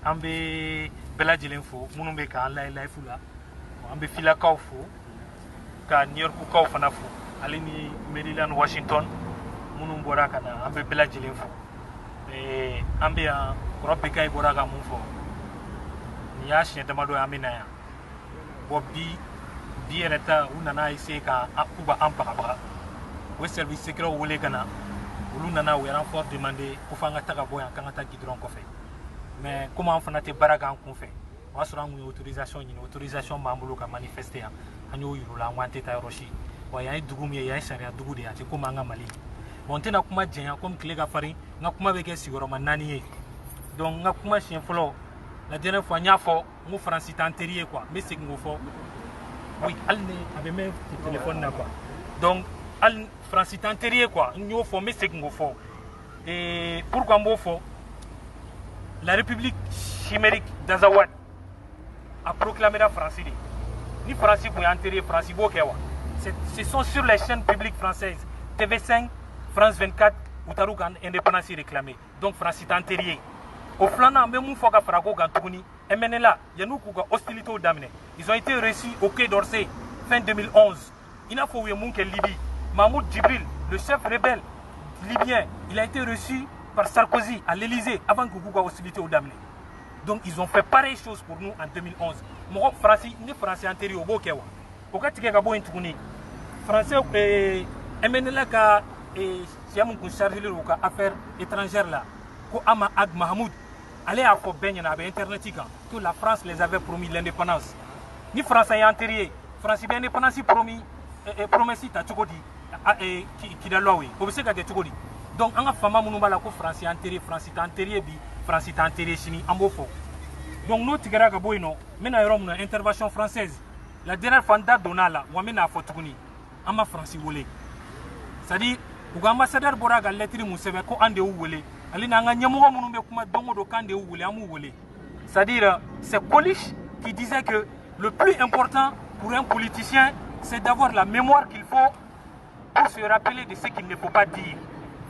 an bɛ bɛɛ lajɛlen fo minnu bɛ k'an layɛ live la an bɛ filakaw fo ka New Yorkukaw fana fo ale ni Maryland Washington minnu bɔra ka na an bɛ bɛɛ lajɛlen fo an bɛ yan kɔrɔ Bekayi bɔra ka mun fɔ nin y'a siɲɛ damadɔ ye an bɛ na yan bon bi yɛrɛ ta u nana essayer ka u b'an bagabaga o ye service secret wele ka na olu nana u ye renfort demander ko f'an ka taga bɔ yan k'an ka taa goudron kɔfɛ mais comme an fana tɛ baara k'an kun fɛ o y'a sɔrɔ an kun ye autorisation ɲini autorisation b'an bolo ka manifester yan an y'o yir'u la an ko an tɛ taa yɔrɔ si wa yan ye dugu min ye yan ye sariya dugu de ye a tɛ komi an ka Mali bon n tɛna kuma jɛnya comme tile ka farin n ka kuma bɛ kɛ sigiyɔrɔma 4 ye donc n ka kuma siɲɛ fɔlɔ la dernière fois n y'a fɔ n ko Faransi t'an teri ye quoi n bɛ segin k'o fɔ oui hali ni a bɛ mɛn téléphone na quoi donc hali Faransi t'an teri ye quoi n y'o fɔ n bɛ segin k'o fɔ pourquoi n b'o fɔ la République chimérique d'Azawad a proclamé la France. Ni France pour enterrer France ce sont sur les chaînes publiques françaises TV5, France 24 ou Taroukan indépendance réclamée. Donc France est enterré. Au flanc, même une fois que Frago Gantouni, MNLA, Yanou Kouga hostilité au Damné. Ils ont été reçus au Quai d'Orsay fin 2011. Il a fallu que Libye. Mahmoud Djibril, le chef rebelle libyen, il a été reçu par Sarkozy à l'Elysée avant que Kouga hostilité au Damné. Donc ils ont fait pareille chose pour nous en 2011. Moi, Français, ni Français antérieur au Bokewa. Au cas où il y a Français, MNLA ka siamu kun chargé le ka affaires étrangères là. Ko Ama Ag Mahmoud allez à ko ben na internet que la France les avait promis l'indépendance. Ni Français antérieur, France bien indépendance promis promesse ta chokodi qui da lowe. Ko se ka ke chokodi. Donc anga fama munu bala ko France antérieur, France antérieur bi France antérieur chini ambofo. Donc nous tigara ka boyno mena yorom na intervention française. La dernière fois date donala wa mena fotuguni ama France wolé. C'est-à-dire que l'ambassadeur Boraga lettre Moussebe ko ande ou wole ali na nga nyamugo munu be kuma dongo do kande ou wole amu wole. C'est-à-dire c'est Colich qui disait que le plus important pour un politicien c'est d'avoir la mémoire qu'il faut pour se rappeler de ce qu'il ne faut pas dire.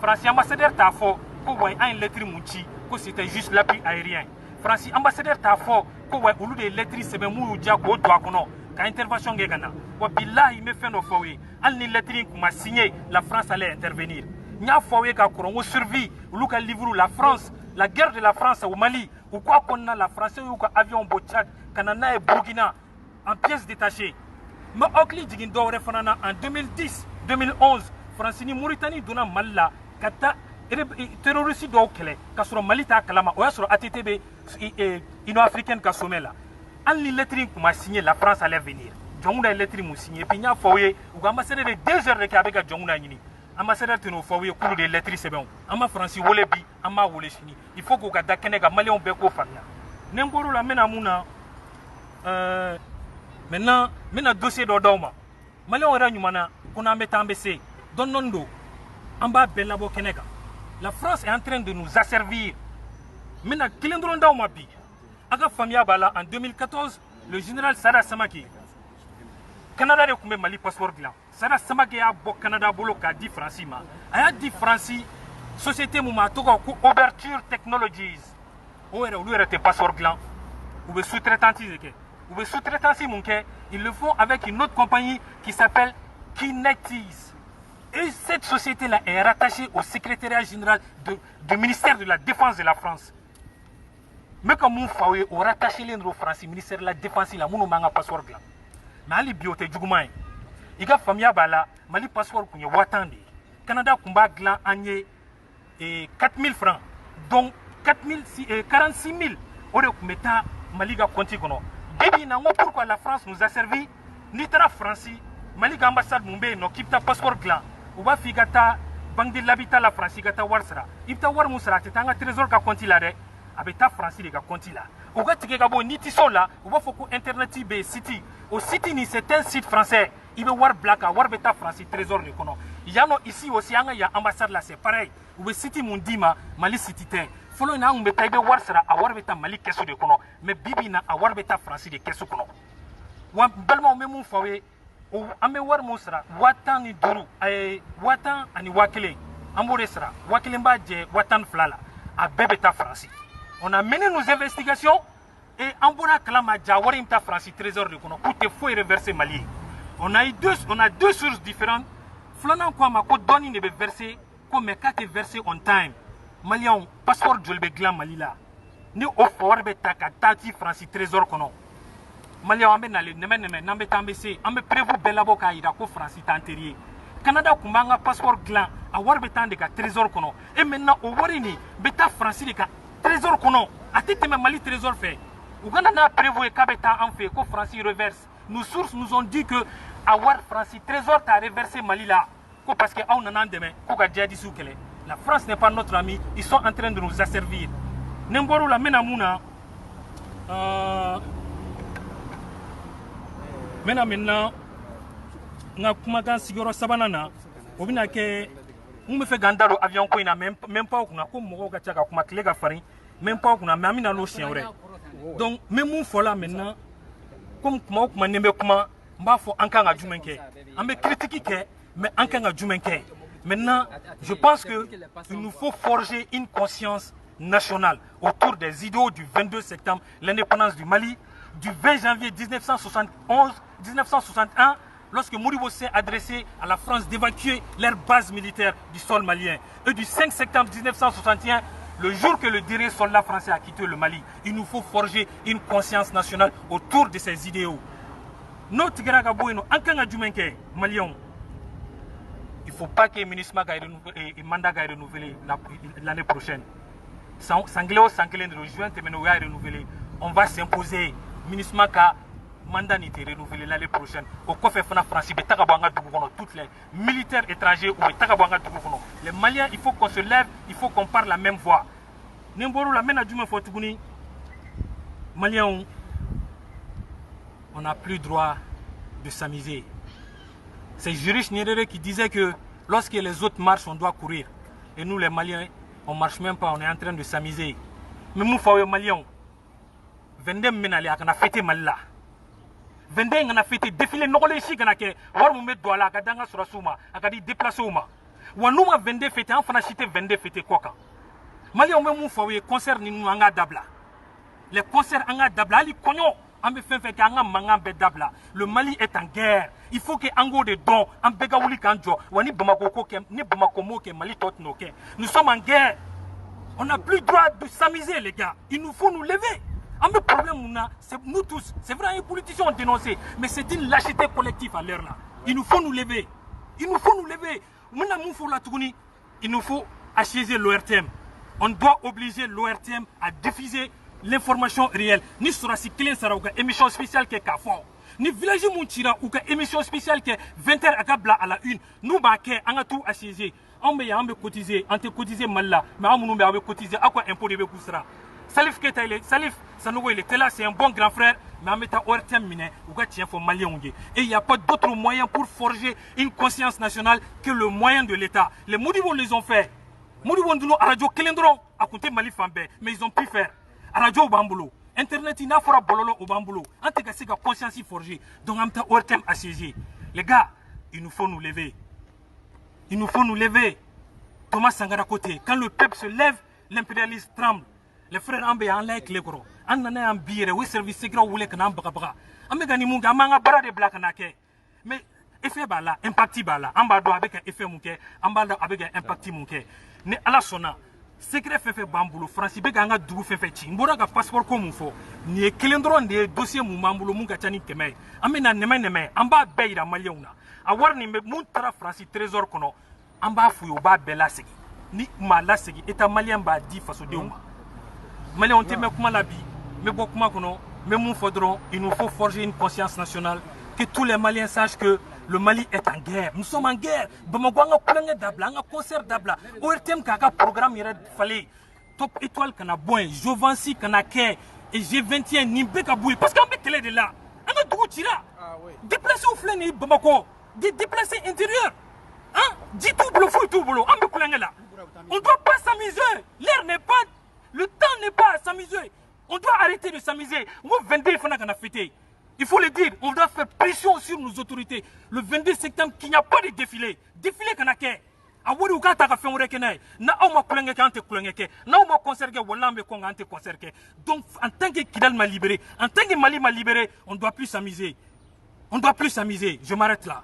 Français ambassadeur t'a fait ko way un lettre Mouchi que c'était juste l'appui aérien. Français ambassadeur t'a fait ko way ulu de lettre sebe mu uja ko do akono ka intervention ngegana wa billahi me fait no fawe al ni lettre kuma signé la France allait intervenir nya fawe ka korongo survie ulu ka livre la France la guerre de la France au Mali ou quoi qu'on a la France ou ka avion bo Tchad kanana et Burkina en pièces détachées mais okli digin do refanana en 2010 2011 France ni Mauritanie dona Malla kata terroriste do kele ka soro Mali ta kalama o ya soro ATTB Union africaine ka somela al ni lettre kuma signé la France allait venir jonguna lettre mu signé puis nya fawe ou ambassadeur de 2 heures de kabeka jonguna nyini ambassadeur tino fawe kulu de lettre c'est bon ama France wole bi ama wole chini il faut ko ka dakene ga malien be ko fanya nengoro la mena muna maintenant mena dossier do dawma malien wara nyumana kuna meta ambese donnondo amba belabo kenega la France est en train de nous asservir mena kilendron dawma bi aga famia bala en 2014 le général Sada Samaki Canada de kumbe Mali passeport glan Sada Samaki a bo Canada bolo ka di France ma aya di France société muma to ko Ouverture Technologies o era lu era te passeport glan ou be sous-traitance ou be sous-traitance munke ils le font avec une autre compagnie qui s'appelle Kinetis et cette société là est rattachée au secrétariat général du ministère de la Défense de la France. Mais comme on fait au rattaché l'endroit français ministère de la défense la munu manga passeport là mais ali biote jugumai iga famia bala mali passeport kunye watande Canada kumba glan anye 4000 francs donc 46 000 ore kumeta mali ga konti kono bibi na ngo pourquoi la France nous a servi ni tara France mali ga ambassade mumbe no kipta passeport glan uba figata banque de l'habitat la France gata warsara ibta war musara tanga trésor ka konti la de abeta France les gars compte là au gars tige gabo ni tiso là on va faut internet be city au city ni c'est un site français il veut voir black à voir beta France trésor de kono yano ici aussi anga ya ambassade là c'est pareil ou city mundima Mali city ten follow na on beta be war sera a war beta Mali kesso de kono mais bibi na a war beta France de kesso kono wa belma memu fawe o ame war musra watan ni duru ay watan ani wakile ambore sera wakile mba je watan flala a bebeta France On a mené nos investigations et en Bona Kalama Jawari Mta Francis Trésor de Kono, tout est faux et reversé Mali. On a deux sources différentes. Flanan quoi ma ko doni ne be versé, comme mes cartes versé on time. Malion, passeport de l'Beglan Malila. Ni au fort betaka tati Francis Trésor Kono. Malion ambe nale, neme, nambe tambese, ambe prévu belaboka ida ko Francis Tanterier. Canada kumbanga passeport glan, a war betan de ka Trésor Kono. Et maintenant, au warini, beta Francis de ka Trésor Kono. A tete me Mali Trésor fait. Ouganda n'a prévu et kabeta en fait, ko Francis reverse. Nos sources nous ont dit que avoir Francis Trésor t'a reversé Mali là. Parce que la France n'est pas notre ami, ils sont en train de nous asservir. Nemboru la menamouna. Maintenant, na kumagan sigoro sabanana. Obina ke on me fait gandalo avion ko ina même pas kuna ko mogo ga chaka kuma klega farin même pas kuna mais amina no chien vrai. Donc même mon fola maintenant comme kuma nembe kuma mba fo ankanga jumenke. Ambe critique ke mais ankanga jumenke. Maintenant, je pense qu'il nous faut forger une conscience nationale autour des idéaux du 22 septembre, l'indépendance du Mali, du 20 janvier 1961, lorsque Modibo s'est adressé à la France d'évacuer leur base militaire du sol malien, et du 5 septembre 1961, le jour que le dernier soldat français a quitté le Mali. Il nous faut forger une conscience nationale autour de ces idéaux. Notre Malion. Il ne faut pas que le ministre et mandat soit renouvelé l'année prochaine. Sanglé de juin, renouvelé. On va s'imposer. Le ministre mandat n'est renouvelé l'année prochaine. Au Kofe Fana France, toutes les militaires étrangers ou les Maliens, il faut qu'on se lève, il faut qu'on parle la même voix. Maliens, on n'a plus droit de s'amuser. C'est Jurich Nyerere qui disait que lorsque les autres marchent, on doit courir. Et nous, les Maliens, on ne marche même pas, on est en train de s'amuser. Mais nous, les Maliens, 22 minutes, on a fêté Malila. 22 on a fêté défilé, nous avons fait des douala, on a déplacé. On a 22 fêté, on a cité 22 fêté quoi. Maliens, nous avons fait concert, nous avons dabla. Les concerts, on a dabla, les cognons. Le Mali est en guerre. Il faut que Ango de don, nous sommes en guerre. On n'a plus le droit de s'amuser, les gars. Il nous faut nous lever. Un problème, c'est nous tous. C'est vrai, les politiciens ont dénoncé, mais c'est une lâcheté collective à l'heure là. Il nous faut nous lever. Il nous faut nous lever. Il nous faut assiéger l'ORTM. On doit obliger l'ORTM à diffuser l'information réelle. Ni sera si clé sera ou émission spéciale qui est fort. Ni village Montira ou émission spéciale qui est 20h à Gabla à la une. Nous baquet on a tout assiégé. On me cotiser, on te cotiser mal là, mais on me cotiser à quoi impôt de sera. Salif Keita Salif Sanogo il était là, c'est un bon grand frère, mais on met à ORTM miné ou tient faut malien. Et il n'y a pas d'autre moyen pour forger une conscience nationale que le moyen de l'État. Les Modibo les ont fait. Modibo Nduno à Radio Kelendron à côté Mali Fambé, mais ils ont pu faire. Radio au Bambolo, Internet, il n'a pas bololo au Bambolo. En tout cas, c'est la conscience forgée. Donc, on a ORTM assiégé. Les gars, il nous faut nous lever. Il nous faut nous lever. Thomas Sangara côté. Quand le peuple se lève, l'impérialiste tremble. Les frères Ambé en l'air, les gros. En a un billet, oui, service secret, ou les canons, bras. Amégani Munga, manga bara de black nake. Mais, effet bala, impacti bala. Ambado avec un effet mouké, ambado avec un impacti mouké. Ne à la sonna. Secret fait bamboulo France be ganga dugu fait ci mbora ga passeport ko mu fo ni kelendron de dossier mu mambulo mu ga tani kemay amena neme amba beira maliona a warni me mun tara France trésor kono amba fuyo ba bela segi ni ma la segi eta malien ba di faso de uma malien te me kuma la bi me bokuma kono me mun fodron il nous faut forger une conscience nationale que tous les Maliens sachent que le Mali est en guerre. Nous sommes en guerre. Bamako anga kulanga dabla, anga concert dabla. ORTM kaka programme ira fallait. Top étoile kana boin, Jovansi kana ke et G21 nimbe ka boui parce qu'on met télé de là. Anga dugu tira. Déplacer au flène Bamako, déplacer intérieur. Hein? Dis tout boulot, fou tout boulot. Anga kulanga là. On ne doit pas s'amuser. L'air n'est pas, le temps n'est pas à s'amuser. On doit arrêter de s'amuser. On va 22 fana kana fêter. Il faut le dire, on doit faire pression sur nos autorités. Le 22 septembre, qu'il n'y a pas de défilé. Défilé Kanake. a wari u ka ta ka fɛn wɛrɛ kɛ n'a ye na aw ma kulonkɛ kɛ an tɛ kulonkɛ kɛ n'aw ma concert kɛ wala an bɛ kɔn an tɛ concert kɛ donc en tant que Kidal m'a libéré en tant que Mali m'a libéré on doit plus s'amuser je m'arrête là.